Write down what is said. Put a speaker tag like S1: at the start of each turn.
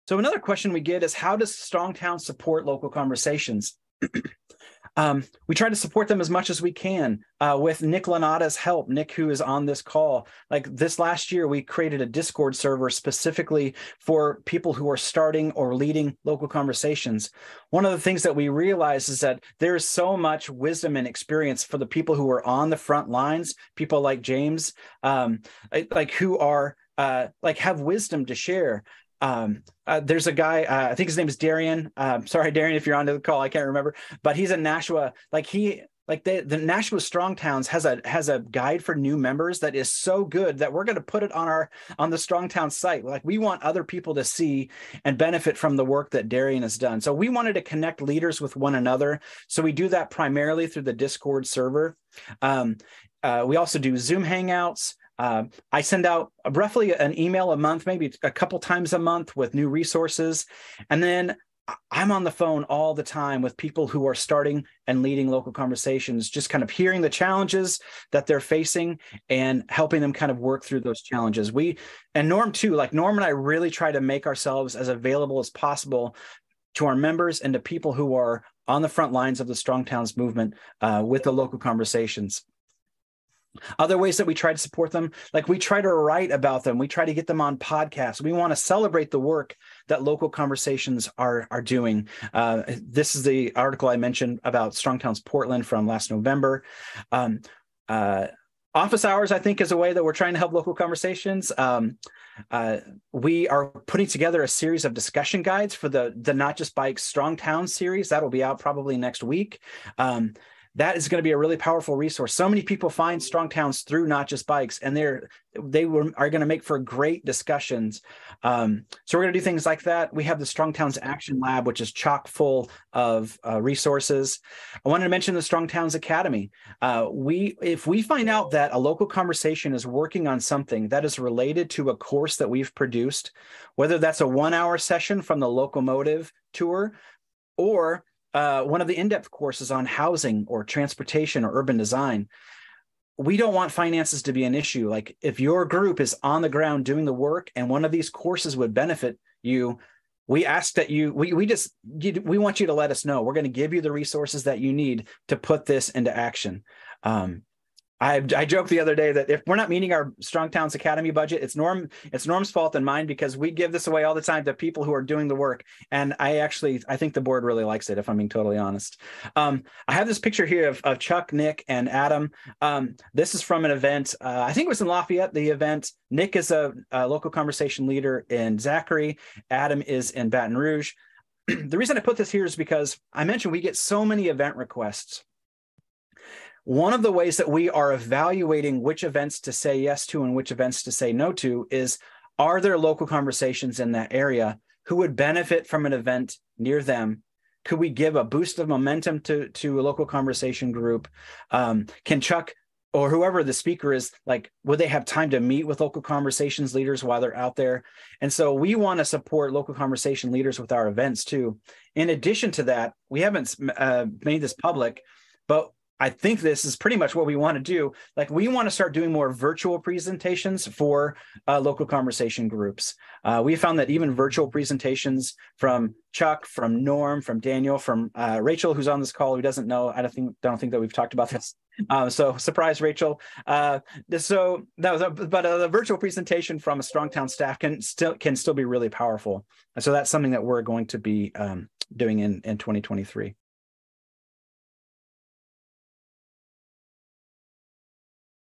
S1: So another question we get is, how does Strongtown support local conversations? We try to support them as much as we can with Nick Lanata's help. Nick, who is on this call, like this last year, we created a Discord server specifically for people who are starting or leading local conversations. One of the things that we realized is that there's so much wisdom and experience for the people who are on the front lines, people like James, who are have wisdom to share. There's a guy, I think his name is Darian. Sorry, Darian, if you're on the call, I can't remember, but he's in Nashua. The Nashua Strongtowns has a guide for new members that is so good that we're going to put it on the Strongtown site. Like, we want other people to see and benefit from the work that Darian has done. So we wanted to connect leaders with one another. So we do that primarily through the Discord server. We also do Zoom Hangouts. I send out roughly an email a month, maybe a couple times a month, with new resources. And then I'm on the phone all the time with people who are starting and leading local conversations, just kind of hearing the challenges that they're facing and helping them kind of work through those challenges. And Norm too, like Norm and I really try to make ourselves as available as possible to our members and to people who are on the front lines of the Strongtowns movement with the local conversations. Other ways that we try to support them, like we try to write about them. We try to get them on podcasts. We want to celebrate the work that local conversations are doing. This is the article I mentioned about Strongtowns Portland from last November. Office hours, I think, is a way that we're trying to help local conversations. We are putting together a series of discussion guides for the Not Just Bikes Strongtown series. That'll be out probably next week. That is going to be a really powerful resource. So many people find Strongtowns through Not Just Bikes, and are going to make for great discussions. So we're going to do things like that. We have the Strongtowns Action Lab, which is chock full of resources. I wanted to mention the Strongtowns Academy. If we find out that a local conversation is working on something that is related to a course that we've produced, whether that's a 1-hour session from the locomotive tour or one of the in-depth courses on housing or transportation or urban design, we don't want finances to be an issue. Like, if your group is on the ground doing the work and one of these courses would benefit you, we ask that we want you to let us know. We're going to give you the resources that you need to put this into action. I joked the other day that if we're not meeting our Strongtowns Academy budget, it's Norm's fault and mine, because we give this away all the time to people who are doing the work. And I think the board really likes it, if I'm being totally honest. I have this picture here of Chuck, Nick, and Adam. This is from an event. I think it was in Lafayette, the event. Nick is a local conversation leader in Zachary. Adam is in Baton Rouge. The reason I put this here is because I mentioned we get so many event requests. One of the ways that we are evaluating which events to say yes to and which events to say no to is, are there local conversations in that area who would benefit from an event near them? Could we give a boost of momentum to a local conversation group? Can Chuck or whoever the speaker is, would they have time to meet with local conversations leaders while they're out there? And so we want to support local conversation leaders with our events too. In addition to that, we haven't made this public, but I think this is pretty much what we want to do. We want to start doing more virtual presentations for local conversation groups. We found that even virtual presentations from Chuck, from Norm, from Daniel, from Rachel, who's on this call, who doesn't know, I don't think that we've talked about this. So surprise, Rachel. But the virtual presentation from a Strongtown staff can still be really powerful. And so that's something that we're going to be doing in 2023.